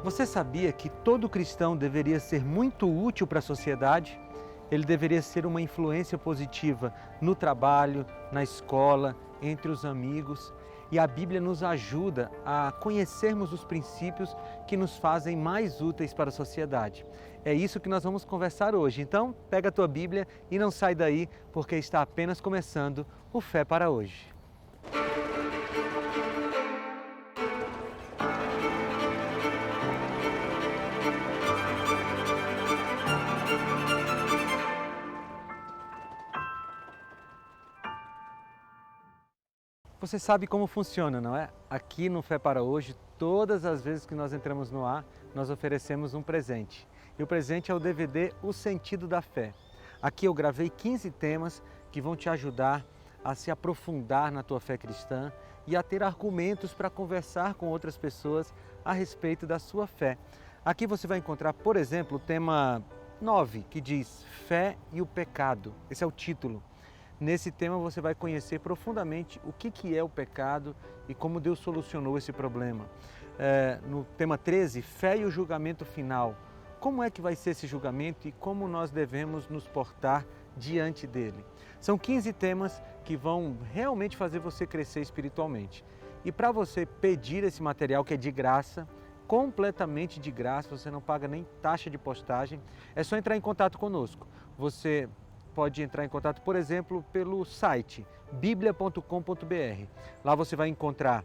Você sabia que todo cristão deveria ser muito útil para a sociedade? Ele deveria ser uma influência positiva no trabalho, na escola, entre os amigos. E a Bíblia nos ajuda a conhecermos os princípios que nos fazem mais úteis para a sociedade. É isso que nós vamos conversar hoje. Então, pega a tua Bíblia e não sai daí, porque está apenas começando o Fé para Hoje. Você sabe como funciona, não é? Aqui no Fé para Hoje, todas as vezes que nós entramos no ar, nós oferecemos um presente. E o presente é o DVD O Sentido da Fé. Aqui eu gravei 15 temas que vão te ajudar a se aprofundar na tua fé cristã e a ter argumentos para conversar com outras pessoas a respeito da sua fé. Aqui você vai encontrar, por exemplo, o tema 9, que diz Fé e o Pecado. Esse é o título. Nesse tema você vai conhecer profundamente o que é o pecado e como Deus solucionou esse problema. No tema 13, Fé e o Julgamento Final. Como é que vai ser esse julgamento e como nós devemos nos portar diante dele? São 15 temas que vão realmente fazer você crescer espiritualmente. E para você pedir esse material que é de graça, completamente de graça, você não paga nem taxa de postagem, é só entrar em contato conosco. Você pode entrar em contato, por exemplo, pelo site biblia.com.br. Lá você vai encontrar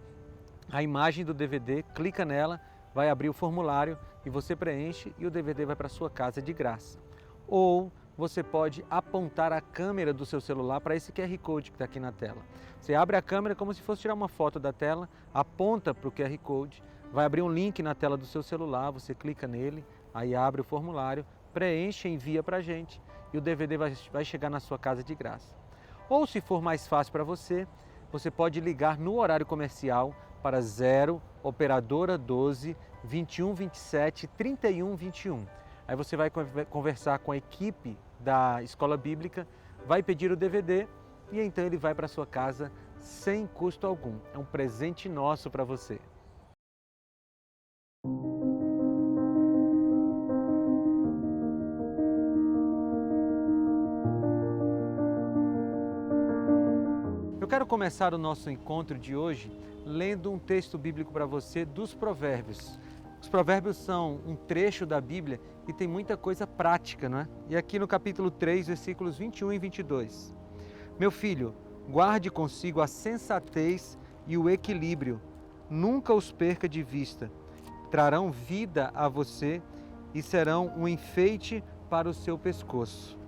a imagem do DVD, clica nela, vai abrir o formulário e você preenche e o DVD vai para sua casa de graça. Ou você pode apontar a câmera do seu celular para esse QR Code que está aqui na tela. Você abre a câmera como se fosse tirar uma foto da tela, aponta para o QR Code, vai abrir um link na tela do seu celular, você clica nele, aí abre o formulário, preenche e envia para a gente e o DVD vai chegar na sua casa de graça. Ou se for mais fácil para você, você pode ligar no horário comercial para 0 operadora 12 21 27 31 21. Aí você vai conversar com a equipe da Escola Bíblica, vai pedir o DVD e então ele vai para a sua casa sem custo algum. É um presente nosso para você. Eu quero começar o nosso encontro de hoje lendo um texto bíblico para você dos Provérbios. Os Provérbios são um trecho da Bíblia e tem muita coisa prática, não é? E aqui no capítulo 3, versículos 21 e 22. Meu filho, guarde consigo a sensatez e o equilíbrio, nunca os perca de vista. Trarão vida a você e serão um enfeite para o seu pescoço.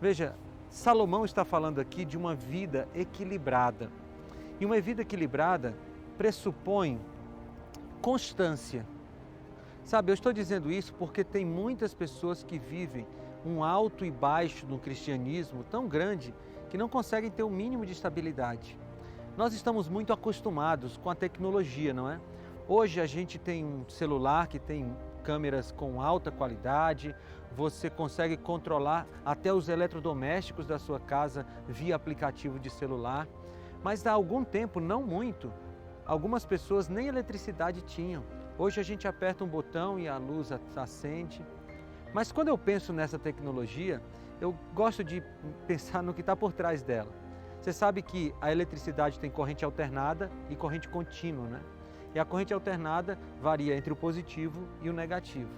Veja, Salomão está falando aqui de uma vida equilibrada. E uma vida equilibrada pressupõe constância. Sabe, eu estou dizendo isso porque tem muitas pessoas que vivem um alto e baixo no cristianismo tão grande que não conseguem ter o mínimo de estabilidade. Nós estamos muito acostumados com a tecnologia, não é? Hoje a gente tem um celular que tem câmeras com alta qualidade, você consegue controlar até os eletrodomésticos da sua casa via aplicativo de celular. Mas há algum tempo, não muito, algumas pessoas nem eletricidade tinham. Hoje a gente aperta um botão e a luz acende. Mas quando eu penso nessa tecnologia, eu gosto de pensar no que está por trás dela. Você sabe que a eletricidade tem corrente alternada e corrente contínua, né? E a corrente alternada varia entre o positivo e o negativo.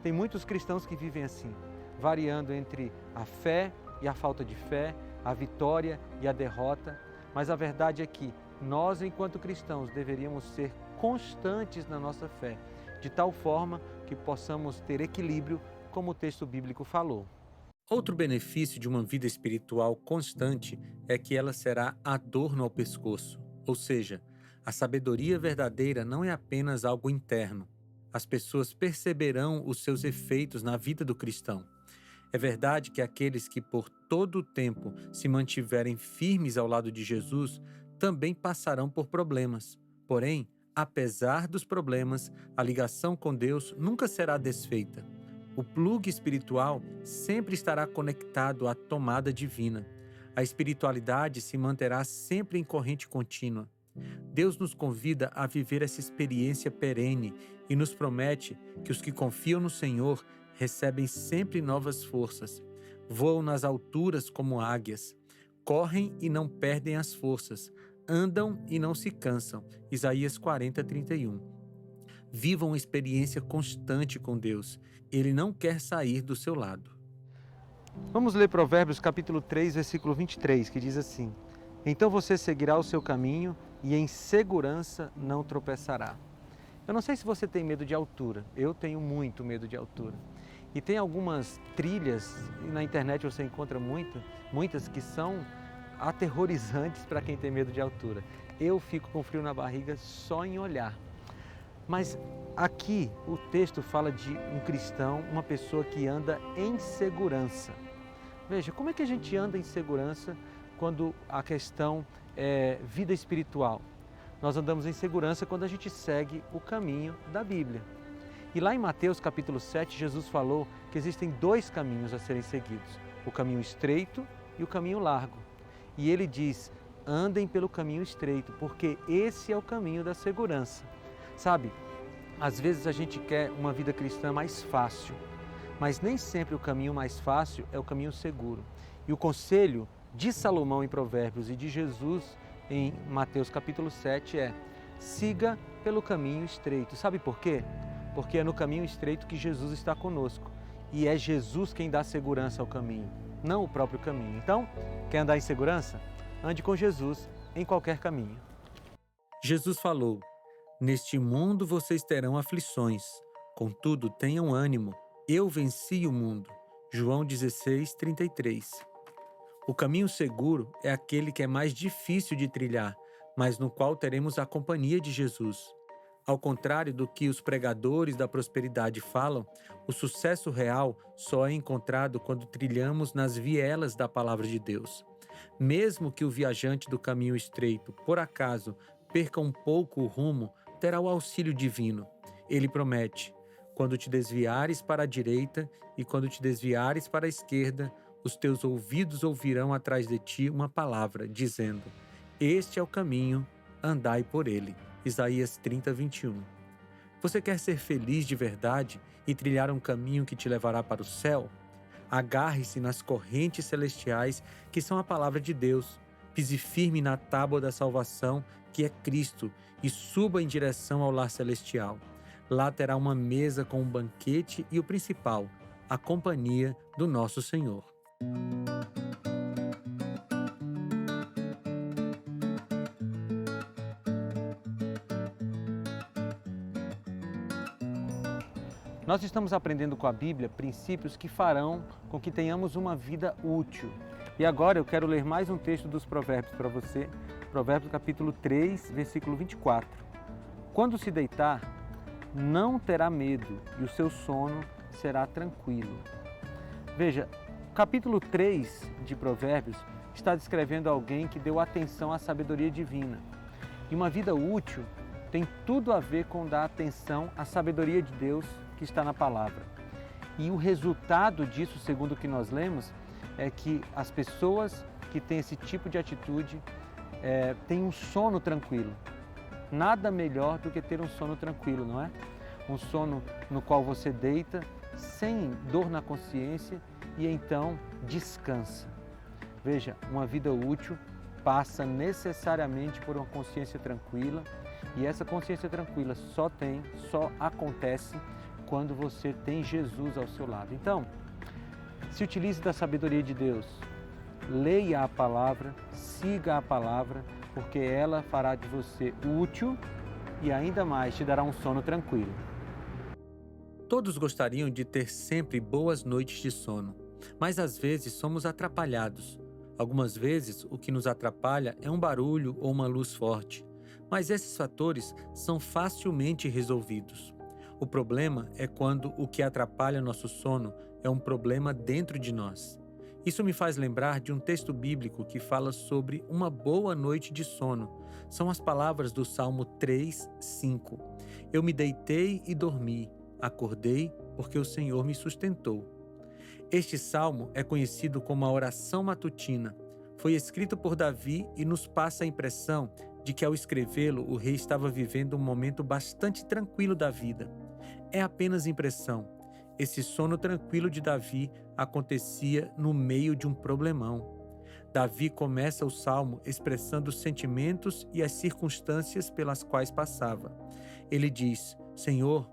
Tem muitos cristãos que vivem assim, variando entre a fé e a falta de fé, a vitória e a derrota. Mas a verdade é que nós, enquanto cristãos, deveríamos ser constantes na nossa fé, de tal forma que possamos ter equilíbrio, como o texto bíblico falou. Outro benefício de uma vida espiritual constante é que ela será adorno ao pescoço, ou seja, A sabedoria verdadeira não é apenas algo interno. As pessoas perceberão os seus efeitos na vida do cristão. É verdade que aqueles que por todo o tempo se mantiverem firmes ao lado de Jesus também passarão por problemas. Porém, apesar dos problemas, a ligação com Deus nunca será desfeita. O plugue espiritual sempre estará conectado à tomada divina. A espiritualidade se manterá sempre em corrente contínua. Deus nos convida a viver essa experiência perene e nos promete que os que confiam no Senhor recebem sempre novas forças, voam nas alturas como águias, correm e não perdem as forças, andam e não se cansam. Isaías 40:31. Vivam uma experiência constante com Deus. Ele não quer sair do seu lado. Vamos ler Provérbios capítulo 3, versículo 23, que diz assim: Então você seguirá o seu caminho e em segurança não tropeçará. Eu não sei se você tem medo de altura, eu tenho muito medo de altura. E tem algumas trilhas, e na internet você encontra muitas que são aterrorizantes para quem tem medo de altura. Eu fico com frio na barriga só em olhar. Mas aqui o texto fala de um cristão, uma pessoa que anda em segurança. Veja, como é que a gente anda em segurança quando a questão é vida espiritual? Nós andamos em segurança quando a gente segue o caminho da Bíblia. E lá em Mateus capítulo 7, Jesus falou que existem dois caminhos a serem seguidos, o caminho estreito e o caminho largo. E ele diz, andem pelo caminho estreito, porque esse é o caminho da segurança. Sabe, às vezes a gente quer uma vida cristã mais fácil, mas nem sempre o caminho mais fácil é o caminho seguro. E o conselho de Salomão em Provérbios e de Jesus em Mateus capítulo 7 é: siga pelo caminho estreito. Sabe por quê? Porque é no caminho estreito que Jesus está conosco. E é Jesus quem dá segurança ao caminho, não o próprio caminho. Então, quer andar em segurança? Ande com Jesus em qualquer caminho. Jesus falou: Neste mundo vocês terão aflições, contudo tenham ânimo, eu venci o mundo. João 16:33. O caminho seguro é aquele que é mais difícil de trilhar, mas no qual teremos a companhia de Jesus. Ao contrário do que os pregadores da prosperidade falam, o sucesso real só é encontrado quando trilhamos nas vielas da palavra de Deus. Mesmo que o viajante do caminho estreito, por acaso, perca um pouco o rumo, terá o auxílio divino. Ele promete: quando te desviares para a direita e quando te desviares para a esquerda, os teus ouvidos ouvirão atrás de ti uma palavra, dizendo: Este é o caminho, andai por ele. Isaías 30:21. Você quer ser feliz de verdade e trilhar um caminho que te levará para o céu? Agarre-se nas correntes celestiais que são a palavra de Deus. Pise firme na tábua da salvação, que é Cristo, e suba em direção ao lar celestial. Lá terá uma mesa com um banquete e o principal, a companhia do nosso Senhor. Nós estamos aprendendo com a Bíblia princípios que farão com que tenhamos uma vida útil. E agora eu quero ler mais um texto dos Provérbios para você, Provérbios capítulo 3, versículo 24. Quando se deitar, não terá medo e o seu sono será tranquilo. Veja, o capítulo 3 de Provérbios está descrevendo alguém que deu atenção à sabedoria divina. E uma vida útil tem tudo a ver com dar atenção à sabedoria de Deus que está na palavra. E o resultado disso, segundo o que nós lemos, é que as pessoas que têm esse tipo de atitude têm um sono tranquilo. Nada melhor do que ter um sono tranquilo, não é? Um sono no qual você deita sem dor na consciência e então descansa. Veja, uma vida útil passa necessariamente por uma consciência tranquila, e essa consciência tranquila só acontece quando você tem Jesus ao seu lado. Então, se utilize da sabedoria de Deus, leia a palavra, siga a palavra, porque ela fará de você útil e ainda mais te dará um sono tranquilo. Todos gostariam de ter sempre boas noites de sono, mas às vezes somos atrapalhados. Algumas vezes o que nos atrapalha é um barulho ou uma luz forte. Mas esses fatores são facilmente resolvidos. O problema é quando o que atrapalha nosso sono é um problema dentro de nós. Isso me faz lembrar de um texto bíblico que fala sobre uma boa noite de sono. São as palavras do Salmo 3, 5. Eu me deitei e dormi, acordei porque o Senhor me sustentou. Este salmo é conhecido como a oração matutina. Foi escrito por Davi e nos passa a impressão de que ao escrevê-lo o rei estava vivendo um momento bastante tranquilo da vida. É apenas impressão. Esse sono tranquilo de Davi acontecia no meio de um problemão. Davi começa o salmo expressando os sentimentos e as circunstâncias pelas quais passava. Ele diz: Senhor,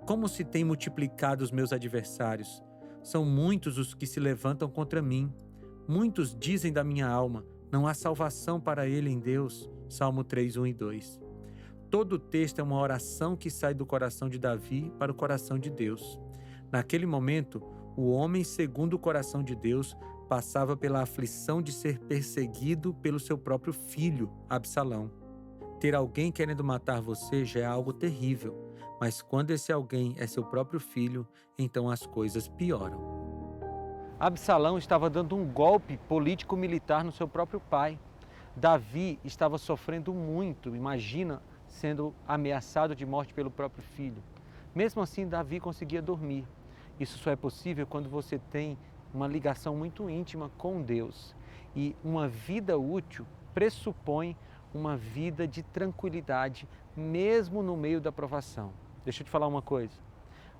como se têm multiplicado os meus adversários? São muitos os que se levantam contra mim. Muitos dizem da minha alma, não há salvação para ele em Deus. Salmo 3, 1 e 2. Todo o texto é uma oração que sai do coração de Davi para o coração de Deus. Naquele momento, o homem segundo o coração de Deus passava pela aflição de ser perseguido pelo seu próprio filho, Absalão. Ter alguém querendo matar você já é algo terrível, mas quando esse alguém é seu próprio filho, então as coisas pioram. Absalão estava dando um golpe político-militar no seu próprio pai. Davi estava sofrendo muito, imagina, sendo ameaçado de morte pelo próprio filho. Mesmo assim, Davi conseguia dormir. Isso só é possível quando você tem uma ligação muito íntima com Deus. E uma vida útil pressupõe uma vida de tranquilidade, mesmo no meio da provação. Deixa eu te falar uma coisa.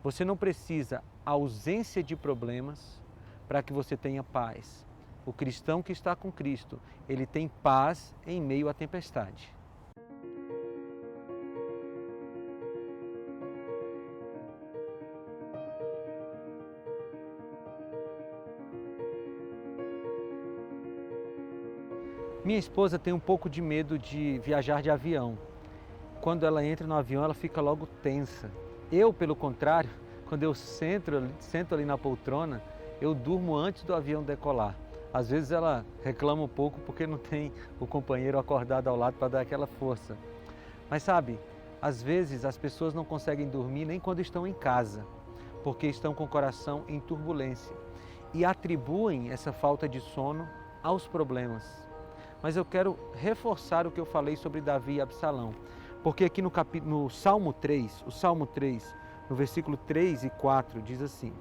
Você não precisa ausência de problemas para que você tenha paz. O cristão que está com Cristo, ele tem paz em meio à tempestade. Minha esposa tem um pouco de medo de viajar de avião. Quando ela entra no avião, ela fica logo tensa. Eu, pelo contrário, quando eu sento ali na poltrona, eu durmo antes do avião decolar. Às vezes ela reclama um pouco porque não tem o companheiro acordado ao lado para dar aquela força. Mas sabe, às vezes as pessoas não conseguem dormir nem quando estão em casa, porque estão com o coração em turbulência e atribuem essa falta de sono aos problemas. Mas eu quero reforçar o que eu falei sobre Davi e Absalão, porque aqui no Salmo 3, no versículo 3 e 4, diz assim: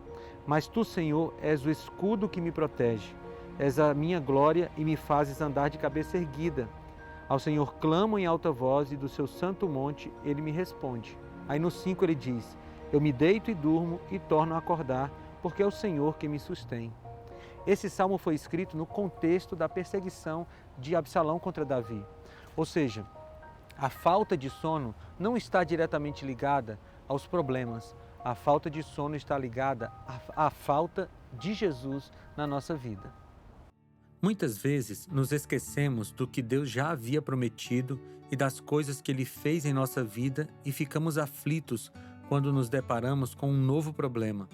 Mas tu, Senhor, és o escudo que me protege, és a minha glória e me fazes andar de cabeça erguida. Ao Senhor clamo em alta voz e do seu santo monte ele me responde. Aí no 5 ele diz: Eu me deito e durmo e torno a acordar, porque é o Senhor que me sustém. Esse salmo foi escrito no contexto da perseguição de Absalão contra Davi. Ou seja, a falta de sono não está diretamente ligada aos problemas. A falta de sono está ligada à falta de Jesus na nossa vida. Muitas vezes nos esquecemos do que Deus já havia prometido e das coisas que Ele fez em nossa vida e ficamos aflitos quando nos deparamos com um novo problema.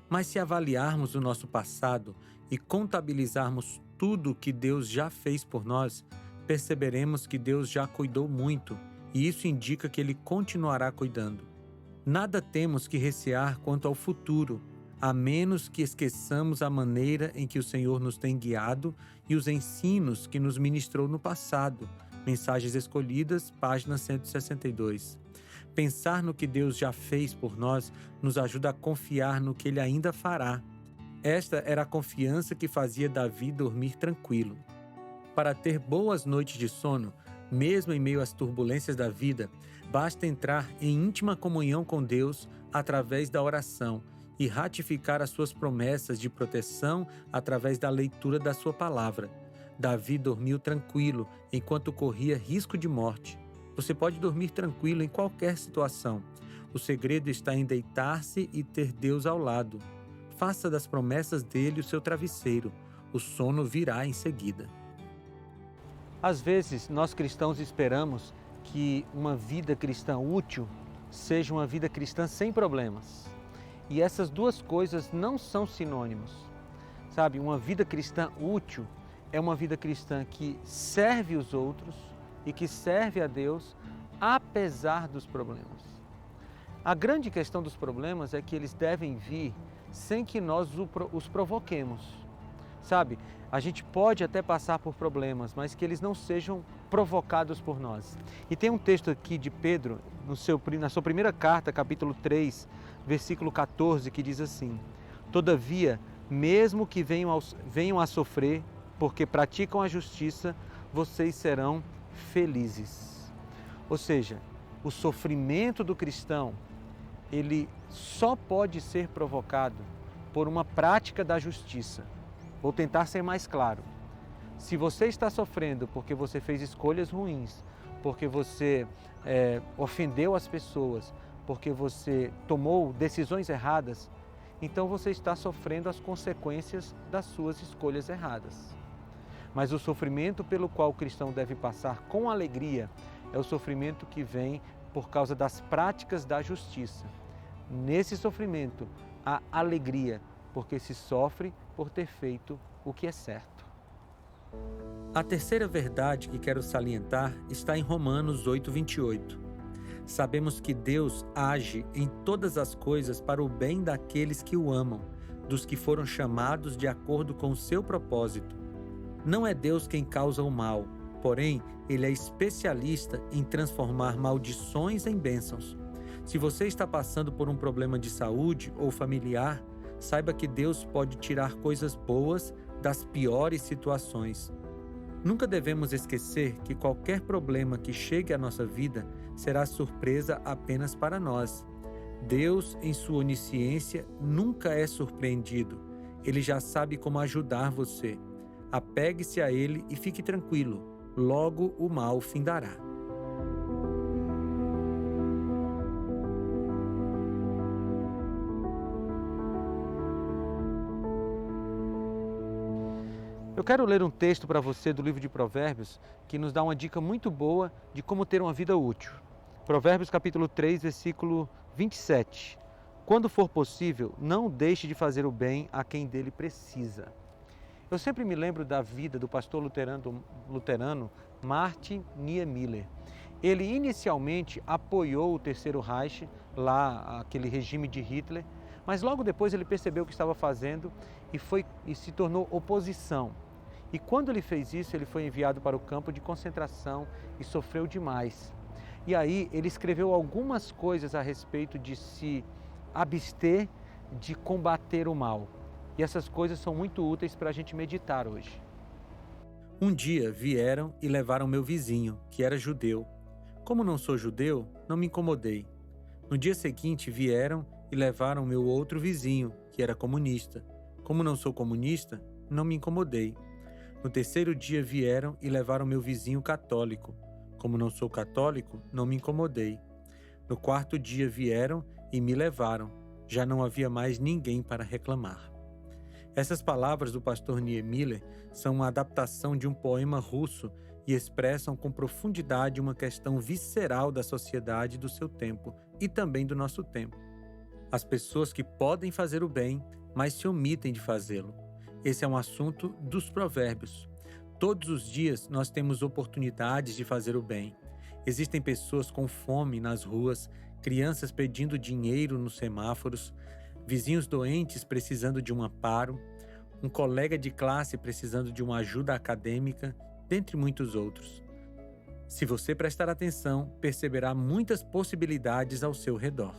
Mas se avaliarmos o nosso passado e contabilizarmos tudo o que Deus já fez por nós, perceberemos que Deus já cuidou muito e isso indica que Ele continuará cuidando. Nada temos que recear quanto ao futuro, a menos que esqueçamos a maneira em que o Senhor nos tem guiado e os ensinos que nos ministrou no passado. Mensagens Escolhidas, página 162. Pensar no que Deus já fez por nós nos ajuda a confiar no que Ele ainda fará. Esta era a confiança que fazia Davi dormir tranquilo. Para ter boas noites de sono, mesmo em meio às turbulências da vida, basta entrar em íntima comunhão com Deus através da oração e ratificar as suas promessas de proteção através da leitura da sua palavra. Davi dormiu tranquilo enquanto corria risco de morte. Você pode dormir tranquilo em qualquer situação. O segredo está em deitar-se e ter Deus ao lado. Faça das promessas dele o seu travesseiro. O sono virá em seguida. Às vezes, nós cristãos esperamos que uma vida cristã útil seja uma vida cristã sem problemas. E essas duas coisas não são sinônimos. Sabe, uma vida cristã útil é uma vida cristã que serve os outros e que serve a Deus apesar dos problemas. A grande questão dos problemas é que eles devem vir sem que nós os provoquemos. Sabe, a gente pode até passar por problemas, mas que eles não sejam provocados por nós. E tem um texto aqui de Pedro, na sua primeira carta, capítulo 3, versículo 14, que diz assim: Todavia, mesmo que venham a sofrer, porque praticam a justiça, vocês serão felizes. Ou seja, o sofrimento do cristão, ele só pode ser provocado por uma prática da justiça. Vou tentar ser mais claro. Se você está sofrendo porque você fez escolhas ruins, porque você ofendeu as pessoas, porque você tomou decisões erradas, então você está sofrendo as consequências das suas escolhas erradas. Mas o sofrimento pelo qual o cristão deve passar com alegria é o sofrimento que vem por causa das práticas da justiça. Nesse sofrimento há alegria, porque se sofre por ter feito o que é certo. A terceira verdade que quero salientar está em Romanos 8:28. Sabemos que Deus age em todas as coisas para o bem daqueles que o amam, dos que foram chamados de acordo com o seu propósito. Não é Deus quem causa o mal, porém, Ele é especialista em transformar maldições em bênçãos. Se você está passando por um problema de saúde ou familiar, saiba que Deus pode tirar coisas boas das piores situações. Nunca devemos esquecer que qualquer problema que chegue à nossa vida será surpresa apenas para nós. Deus, em sua onisciência, nunca é surpreendido. Ele já sabe como ajudar você. Apegue-se a Ele e fique tranquilo. Logo o mal findará. Eu quero ler um texto para você do livro de Provérbios que nos dá uma dica muito boa de como ter uma vida útil. Provérbios capítulo 3, versículo 27. Quando for possível, não deixe de fazer o bem a quem dele precisa. Eu sempre me lembro da vida do pastor luterano Martin Niemöller. Ele inicialmente apoiou o Terceiro Reich, lá aquele regime de Hitler, mas logo depois ele percebeu o que estava fazendo e se tornou oposição. E quando ele fez isso, ele foi enviado para o campo de concentração e sofreu demais. E aí ele escreveu algumas coisas a respeito de se abster de combater o mal. E essas coisas são muito úteis para a gente meditar hoje. Um dia vieram e levaram meu vizinho, que era judeu. Como não sou judeu, não me incomodei. No dia seguinte vieram e levaram meu outro vizinho, que era comunista. Como não sou comunista, não me incomodei. No terceiro dia vieram e levaram meu vizinho católico. Como não sou católico, não me incomodei. No quarto dia vieram e me levaram. Já não havia mais ninguém para reclamar. Essas palavras do pastor Niemöller são uma adaptação de um poema russo e expressam com profundidade uma questão visceral da sociedade do seu tempo e também do nosso tempo. As pessoas que podem fazer o bem, mas se omitem de fazê-lo. Esse é um assunto dos provérbios. Todos os dias nós temos oportunidades de fazer o bem. Existem pessoas com fome nas ruas, crianças pedindo dinheiro nos semáforos, vizinhos doentes precisando de um amparo, um colega de classe precisando de uma ajuda acadêmica, dentre muitos outros. Se você prestar atenção, perceberá muitas possibilidades ao seu redor.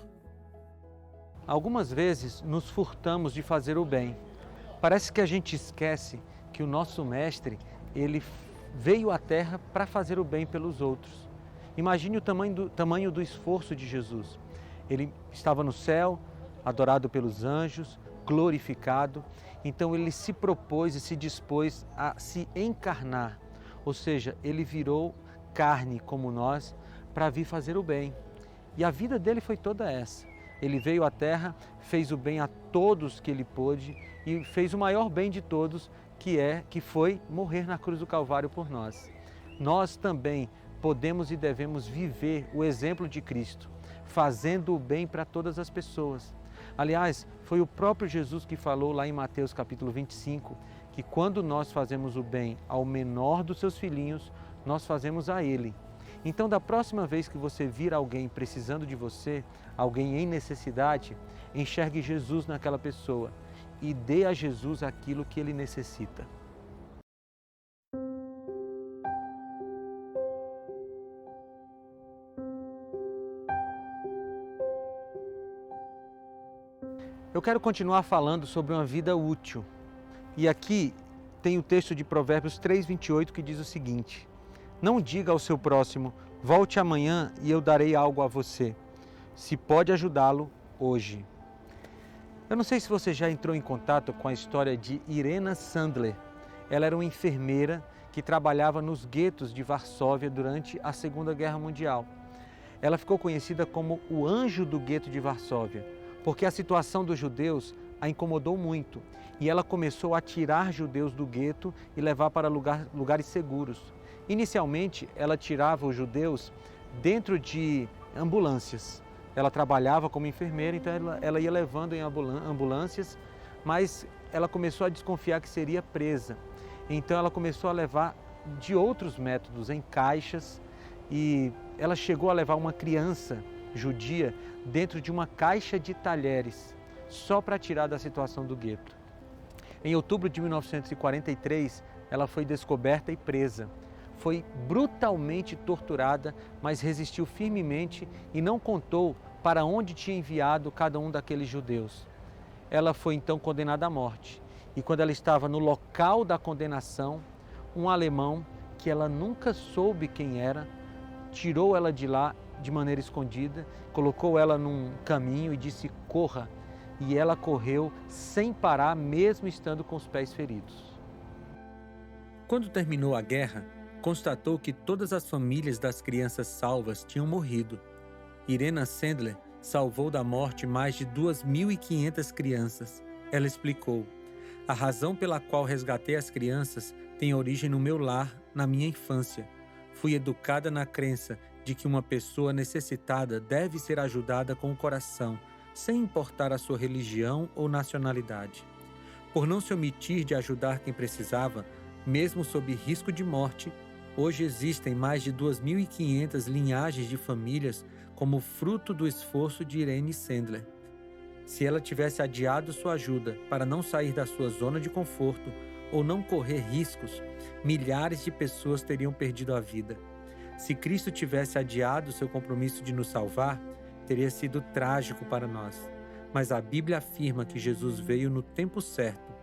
Algumas vezes nos furtamos de fazer o bem. Parece que a gente esquece que o nosso Mestre, ele veio à Terra para fazer o bem pelos outros. Imagine o tamanho do esforço de Jesus. Ele estava no céu, adorado pelos anjos, glorificado. Então ele se propôs e se dispôs a se encarnar. Ou seja, ele virou carne como nós para vir fazer o bem. E a vida dele foi toda essa. Ele veio à Terra, fez o bem a todos que ele pôde e fez o maior bem de todos, que foi morrer na cruz do Calvário por nós. Nós também podemos e devemos viver o exemplo de Cristo, fazendo o bem para todas as pessoas. Aliás, foi o próprio Jesus que falou lá em Mateus capítulo 25, que quando nós fazemos o bem ao menor dos seus filhinhos, nós fazemos a Ele. Então, da próxima vez que você vir alguém precisando de você, alguém em necessidade, enxergue Jesus naquela pessoa e dê a Jesus aquilo que ele necessita. Eu quero continuar falando sobre uma vida útil. E aqui tem o texto de Provérbios 3:28 que diz o seguinte: não diga ao seu próximo, volte amanhã e eu darei algo a você, se pode ajudá-lo hoje. Eu não sei se você já entrou em contato com a história de Irena Sandler. Ela era uma enfermeira que trabalhava nos guetos de Varsóvia durante a Segunda Guerra Mundial. Ela ficou conhecida como o anjo do gueto de Varsóvia, porque a situação dos judeus a incomodou muito e ela começou a tirar judeus do gueto e levar para lugares seguros. Inicialmente, ela tirava os judeus dentro de ambulâncias. Ela trabalhava como enfermeira, então ela ia levando em ambulâncias, mas ela começou a desconfiar que seria presa. Então ela começou a levar de outros métodos, em caixas, e ela chegou a levar uma criança judia dentro de uma caixa de talheres, só para tirar da situação do gueto. Em outubro de 1943, ela foi descoberta e presa. Foi brutalmente torturada, mas resistiu firmemente e não contou para onde tinha enviado cada um daqueles judeus. Ela foi então condenada à morte. E quando ela estava no local da condenação, um alemão, que ela nunca soube quem era, tirou ela de lá de maneira escondida, colocou ela num caminho e disse: corra. E ela correu sem parar, mesmo estando com os pés feridos. Quando terminou a guerra, constatou que todas as famílias das crianças salvas tinham morrido. Irena Sandler salvou da morte mais de 2.500 crianças. Ela explicou: a razão pela qual resgatei as crianças tem origem no meu lar, na minha infância. Fui educada na crença de que uma pessoa necessitada deve ser ajudada com o coração, sem importar a sua religião ou nacionalidade. Por não se omitir de ajudar quem precisava, mesmo sob risco de morte, hoje existem mais de 2.500 linhagens de famílias como fruto do esforço de Irene Sandler. Se ela tivesse adiado sua ajuda para não sair da sua zona de conforto ou não correr riscos, milhares de pessoas teriam perdido a vida. Se Cristo tivesse adiado seu compromisso de nos salvar, teria sido trágico para nós. Mas a Bíblia afirma que Jesus veio no tempo certo.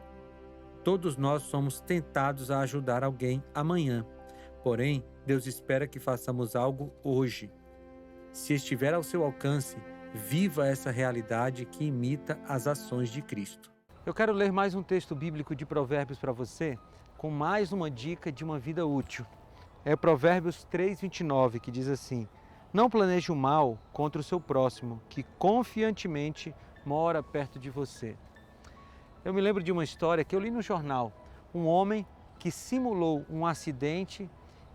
Todos nós somos tentados a ajudar alguém amanhã. Porém, Deus espera que façamos algo hoje. Se estiver ao seu alcance, viva essa realidade que imita as ações de Cristo. Eu quero ler mais um texto bíblico de Provérbios para você, com mais uma dica de uma vida útil. É Provérbios 3:29, que diz assim: não planeje o mal contra o seu próximo, que confiantemente mora perto de você. Eu me lembro de uma história que eu li no jornal. Um homem que simulou um acidente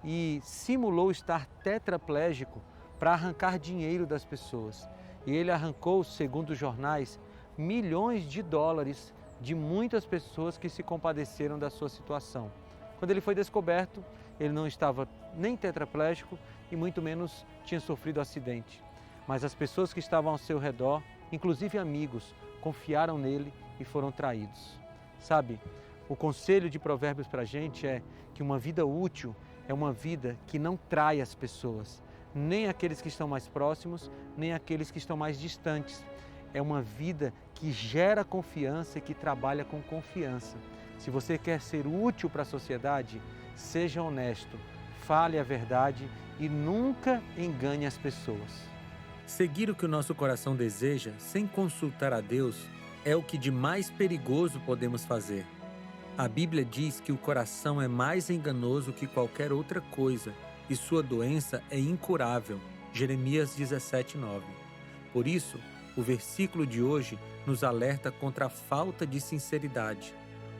e simulou estar tetraplégico para arrancar dinheiro das pessoas. E ele arrancou, segundo os jornais, milhões de dólares de muitas pessoas que se compadeceram da sua situação. Quando ele foi descoberto, ele não estava nem tetraplégico e muito menos tinha sofrido acidente. Mas as pessoas que estavam ao seu redor, inclusive amigos, confiaram nele e foram traídos. Sabe, o conselho de Provérbios para a gente é que uma vida útil é uma vida que não trai as pessoas, nem aqueles que estão mais próximos, nem aqueles que estão mais distantes. É uma vida que gera confiança e que trabalha com confiança. Se você quer ser útil para a sociedade, seja honesto, fale a verdade e nunca engane as pessoas. Seguir o que o nosso coração deseja sem consultar a Deus é o que de mais perigoso podemos fazer. A Bíblia diz que o coração é mais enganoso que qualquer outra coisa e sua doença é incurável. Jeremias 17:9. Por isso, o versículo de hoje nos alerta contra a falta de sinceridade,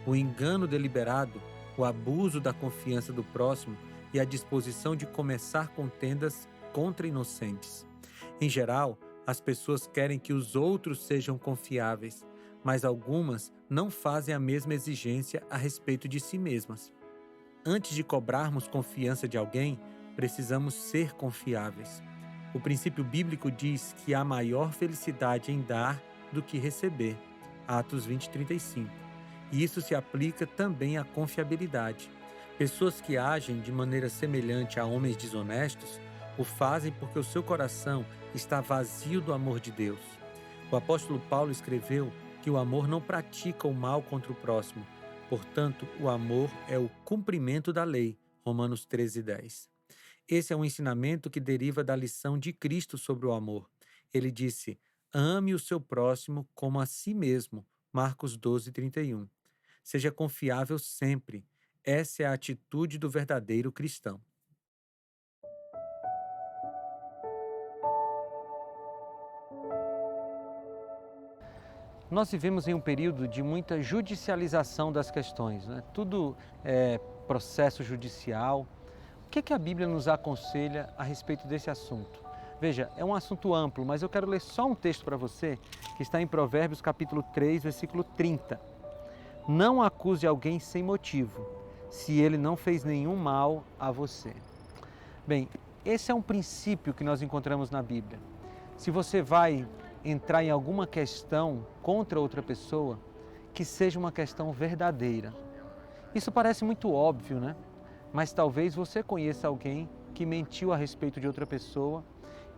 o engano deliberado, o abuso da confiança do próximo e a disposição de começar contendas contra inocentes. Em geral, as pessoas querem que os outros sejam confiáveis, mas algumas não fazem a mesma exigência a respeito de si mesmas. Antes de cobrarmos confiança de alguém, precisamos ser confiáveis. O princípio bíblico diz que há maior felicidade em dar do que receber. Atos 20:35. E isso se aplica também à confiabilidade. Pessoas que agem de maneira semelhante a homens desonestos o fazem porque o seu coração está vazio do amor de Deus. O apóstolo Paulo escreveu que o amor não pratica o mal contra o próximo. Portanto, o amor é o cumprimento da lei. Romanos 13:10. Esse é um ensinamento que deriva da lição de Cristo sobre o amor. Ele disse: ame o seu próximo como a si mesmo. Marcos 12:31. Seja confiável sempre. Essa é a atitude do verdadeiro cristão. Nós vivemos em um período de muita judicialização das questões, né? Tudo é processo judicial. O que a Bíblia nos aconselha a respeito desse assunto? Veja, é um assunto amplo, mas eu quero ler só um texto para você, que está em Provérbios capítulo 3, versículo 30. Não acuse alguém sem motivo, se ele não fez nenhum mal a você. Bem, esse é um princípio que nós encontramos na Bíblia. Se você vai entrar em alguma questão contra outra pessoa, que seja uma questão verdadeira. Isso parece muito óbvio, né? Mas talvez você conheça alguém que mentiu a respeito de outra pessoa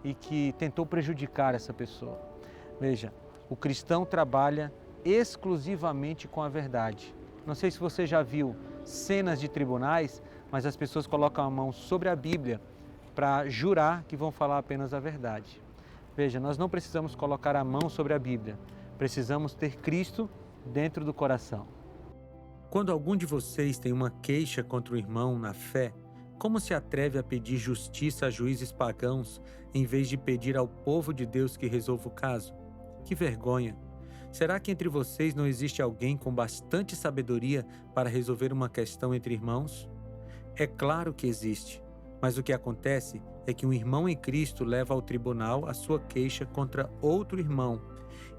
e que tentou prejudicar essa pessoa. Veja, o cristão trabalha exclusivamente com a verdade. Não sei se você já viu cenas de tribunais, mas as pessoas colocam a mão sobre a Bíblia para jurar que vão falar apenas a verdade. Veja, nós não precisamos colocar a mão sobre a Bíblia, precisamos ter Cristo dentro do coração. Quando algum de vocês tem uma queixa contra o irmão na fé, como se atreve a pedir justiça a juízes pagãos, em vez de pedir ao povo de Deus que resolva o caso? Que vergonha! Será que entre vocês não existe alguém com bastante sabedoria para resolver uma questão entre irmãos? É claro que existe, mas o que acontece é que um irmão em Cristo leva ao tribunal a sua queixa contra outro irmão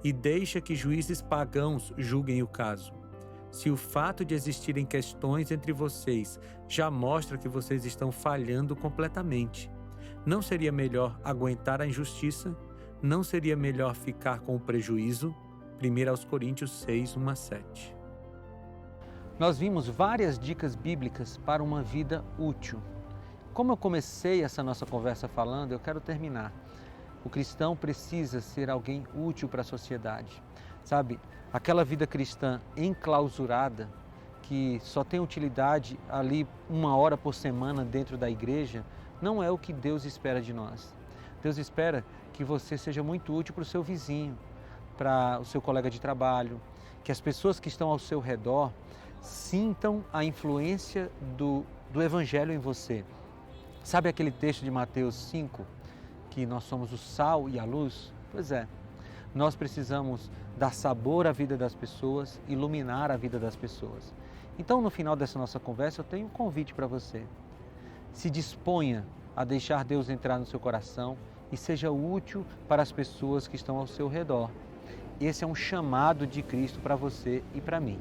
e deixa que juízes pagãos julguem o caso. Se o fato de existirem questões entre vocês já mostra que vocês estão falhando completamente, não seria melhor aguentar a injustiça? Não seria melhor ficar com o prejuízo? 1 Coríntios 6, 1-7. Nós vimos várias dicas bíblicas para uma vida útil. Como eu comecei essa nossa conversa falando, eu quero terminar. O cristão precisa ser alguém útil para a sociedade. Sabe, aquela vida cristã enclausurada, que só tem utilidade ali 1 hora por semana dentro da igreja, não é o que Deus espera de nós. Deus espera que você seja muito útil para o seu vizinho, para o seu colega de trabalho, que as pessoas que estão ao seu redor sintam a influência do Evangelho em você. Sabe aquele texto de Mateus 5, que nós somos o sal e a luz? Pois é, nós precisamos dar sabor à vida das pessoas, iluminar a vida das pessoas. Então, no final dessa nossa conversa, eu tenho um convite para você. Se disponha a deixar Deus entrar no seu coração e seja útil para as pessoas que estão ao seu redor. Esse é um chamado de Cristo para você e para mim.